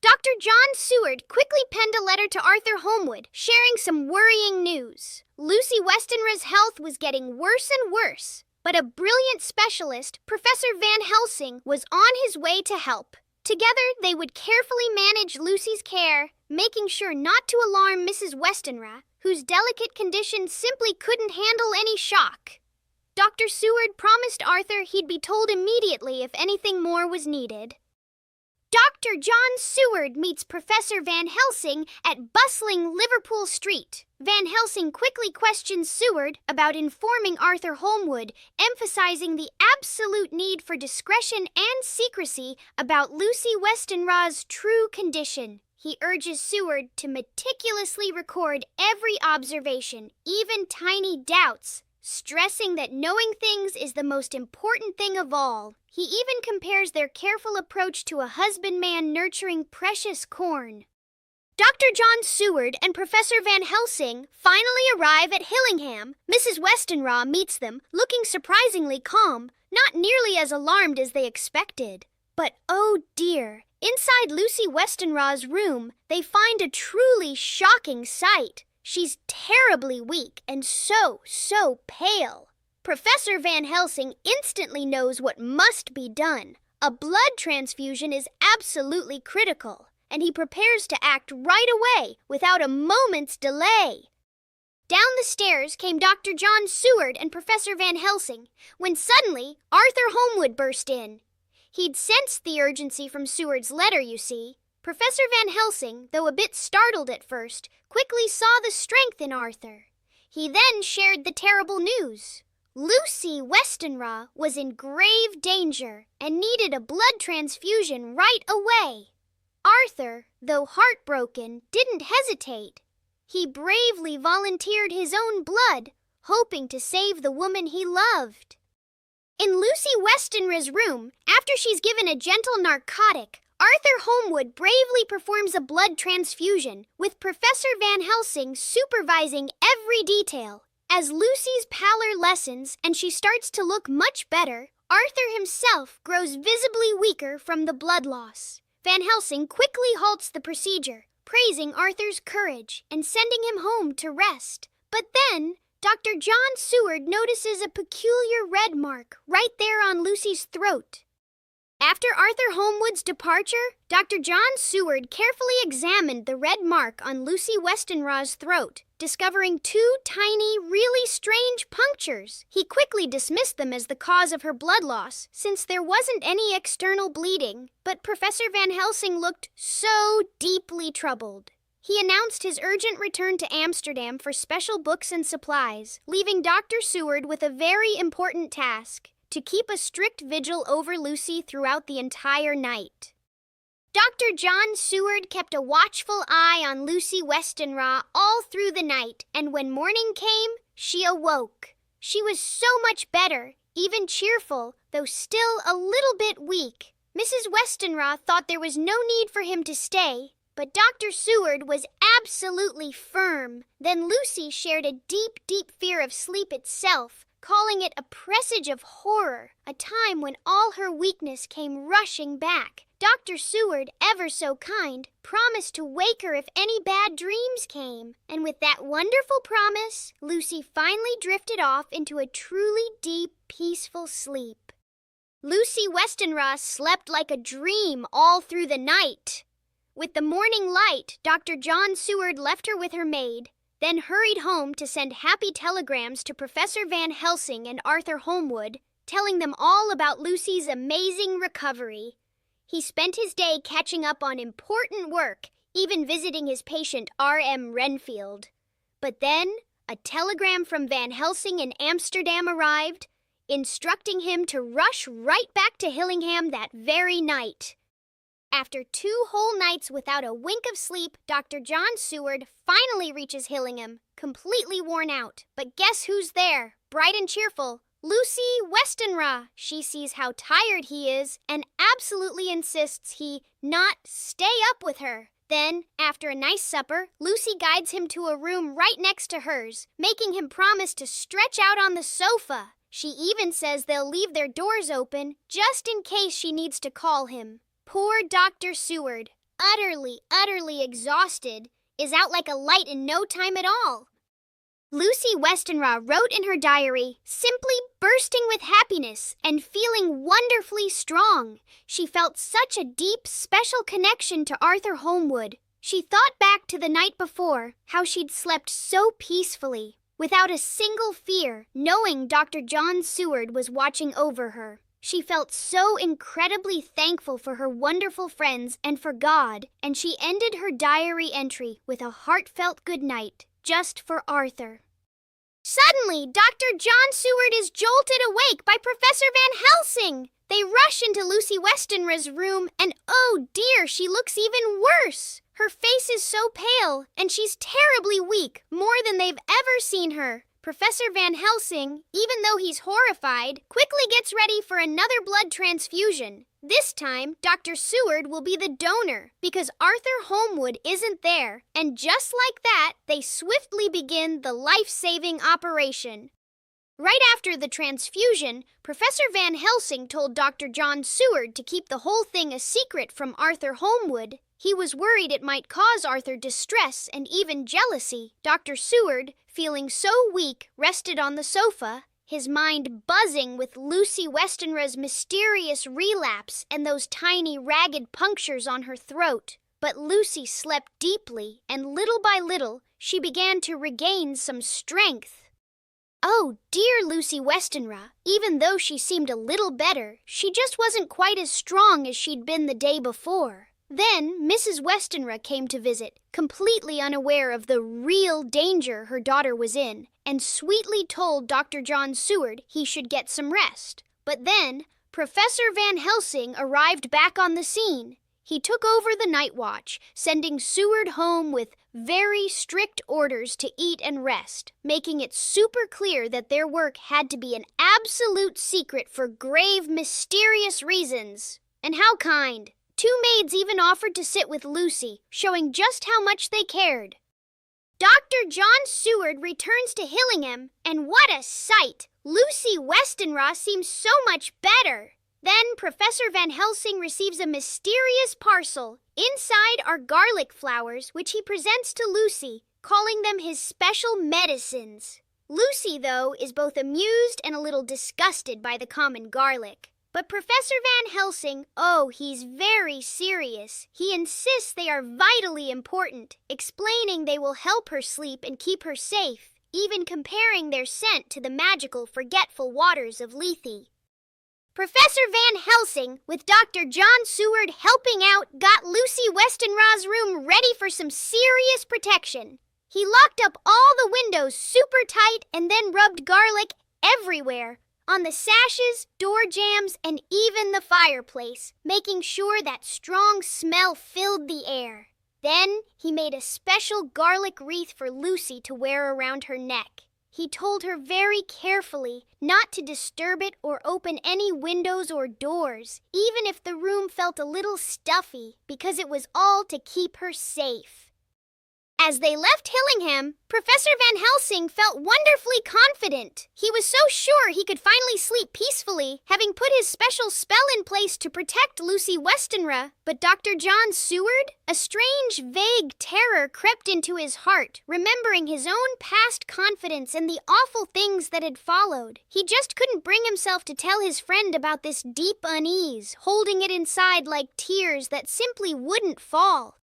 Dr. John Seward quickly penned a letter to Arthur Holmwood, sharing some worrying news. Lucy Westenra's health was getting worse and worse, but a brilliant specialist, Professor Van Helsing, was on his way to help. Together, they would carefully manage Lucy's care, making sure not to alarm Mrs. Westenra, whose delicate condition simply couldn't handle any shock. Dr. Seward promised Arthur he'd be told immediately if anything more was needed. Dr. John Seward meets Professor Van Helsing at bustling Liverpool Street. Van Helsing quickly questions Seward about informing Arthur Holmwood, emphasizing the absolute need for discretion and secrecy about Lucy Westenra's true condition. He urges Seward to meticulously record every observation, even tiny doubts, stressing that knowing things is the most important thing of all. He even compares their careful approach to a husbandman nurturing precious corn. Dr. John Seward and Professor Van Helsing finally arrive at Hillingham. Mrs. Westenra meets them, looking surprisingly calm, not nearly as alarmed as they expected. But oh dear, inside Lucy Westenra's room, they find a truly shocking sight. She's terribly weak and so pale. Professor Van Helsing instantly knows what must be done. A blood transfusion is absolutely critical, and he prepares to act right away without a moment's delay. Down the stairs came Dr. John Seward and Professor Van Helsing, when suddenly Arthur Holmwood burst in. He'd sensed the urgency from Seward's letter, you see. Professor Van Helsing, though a bit startled at first, quickly saw the strength in Arthur. He then shared the terrible news. Lucy Westenra was in grave danger and needed a blood transfusion right away. Arthur, though heartbroken, didn't hesitate. He bravely volunteered his own blood, hoping to save the woman he loved. In Lucy Westenra's room, after she's given a gentle narcotic, Arthur Holmwood bravely performs a blood transfusion, with Professor Van Helsing supervising every detail. As Lucy's pallor lessens and she starts to look much better, Arthur himself grows visibly weaker from the blood loss. Van Helsing quickly halts the procedure, praising Arthur's courage and sending him home to rest. But then, Dr. John Seward notices a peculiar red mark right there on Lucy's throat. After Arthur Holmwood's departure, Dr. John Seward carefully examined the red mark on Lucy Westenra's throat, discovering two tiny, really strange punctures. He quickly dismissed them as the cause of her blood loss, since there wasn't any external bleeding, but Professor Van Helsing looked so deeply troubled. He announced his urgent return to Amsterdam for special books and supplies, leaving Dr. Seward with a very important task: to keep a strict vigil over Lucy throughout the entire night. Dr. John Seward kept a watchful eye on Lucy Westenra all through the night, and when morning came, she awoke. She was so much better, even cheerful, though still a little bit weak. Mrs. Westenra thought there was no need for him to stay, but Dr. Seward was absolutely firm. Then Lucy shared a deep fear of sleep itself, calling it a presage of horror, a time when all her weakness came rushing back. Dr. Seward, ever so kind, promised to wake her if any bad dreams came. And with that wonderful promise, Lucy finally drifted off into a truly deep, peaceful sleep. Lucy Westenra slept like a dream all through the night. With the morning light, Dr. John Seward left her with her maid, then hurried home to send happy telegrams to Professor Van Helsing and Arthur Holmwood, telling them all about Lucy's amazing recovery. He spent his day catching up on important work, even visiting his patient R.M. Renfield. But then, a telegram from Van Helsing in Amsterdam arrived, instructing him to rush right back to Hillingham that very night. After 2 whole nights without a wink of sleep, Dr. John Seward finally reaches Hillingham, completely worn out. But guess who's there, bright and cheerful? Lucy Westenra. She sees how tired he is and absolutely insists he not stay up with her. Then, after a nice supper, Lucy guides him to a room right next to hers, making him promise to stretch out on the sofa. She even says they'll leave their doors open just in case she needs to call him. Poor Dr. Seward. utterly exhausted, is out like a light in no time at all. Lucy Westenra wrote in her diary, simply bursting with happiness and feeling wonderfully strong. She felt such a deep, special connection to Arthur Holmwood. She thought back to the night before, how she'd slept so peacefully, without a single fear, knowing Dr. John Seward was watching over her. She felt so incredibly thankful for her wonderful friends and for God, and she ended her diary entry with a heartfelt good night, just for Arthur. Suddenly, Dr. John Seward is jolted awake by Professor Van Helsing. They rush into Lucy Westenra's room, and oh dear, she looks even worse. Her face is so pale, and she's terribly weak, more than they've ever seen her. Professor Van Helsing, even though he's horrified, quickly gets ready for another blood transfusion. This time, Dr. Seward will be the donor, because Arthur Holmwood isn't there, and just like that, they swiftly begin the life-saving operation. Right after the transfusion, Professor Van Helsing told Dr. John Seward to keep the whole thing a secret from Arthur Holmwood. He was worried it might cause Arthur distress and even jealousy. Dr. Seward, feeling so weak, rested on the sofa, his mind buzzing with Lucy Westenra's mysterious relapse and those tiny ragged punctures on her throat. But Lucy slept deeply, and little by little, she began to regain some strength. Oh, dear Lucy Westenra, even though she seemed a little better, she just wasn't quite as strong as she'd been the day before. Then Mrs. Westenra came to visit, completely unaware of the real danger her daughter was in, and sweetly told Dr. John Seward he should get some rest. But then Professor Van Helsing arrived back on the scene. He took over the night watch, sending Seward home with very strict orders to eat and rest, making it super clear that their work had to be an absolute secret for grave, mysterious reasons. And how kind! 2 maids even offered to sit with Lucy, showing just how much they cared. Dr. John Seward returns to Hillingham, and what a sight! Lucy Westenra seems so much better. Then Professor Van Helsing receives a mysterious parcel. Inside are garlic flowers, which he presents to Lucy, calling them his special medicines. Lucy, though, is both amused and a little disgusted by the common garlic. But Professor Van Helsing, oh, he's very serious. He insists they are vitally important, explaining they will help her sleep and keep her safe, even comparing their scent to the magical, forgetful waters of Lethe. Professor Van Helsing, with Dr. John Seward helping out, got Lucy Westenra's room ready for some serious protection. He locked up all the windows super tight and then rubbed garlic everywhere, on the sashes, door jambs, and even the fireplace, making sure that strong smell filled the air. Then he made a special garlic wreath for Lucy to wear around her neck. He told her very carefully not to disturb it or open any windows or doors, even if the room felt a little stuffy, because it was all to keep her safe. As they left Hillingham, Professor Van Helsing felt wonderfully confident. He was so sure he could finally sleep peacefully, having put his special spell in place to protect Lucy Westenra. But Dr. John Seward? A strange, vague terror crept into his heart, remembering his own past confidence and the awful things that had followed. He just couldn't bring himself to tell his friend about this deep unease, holding it inside like tears that simply wouldn't fall.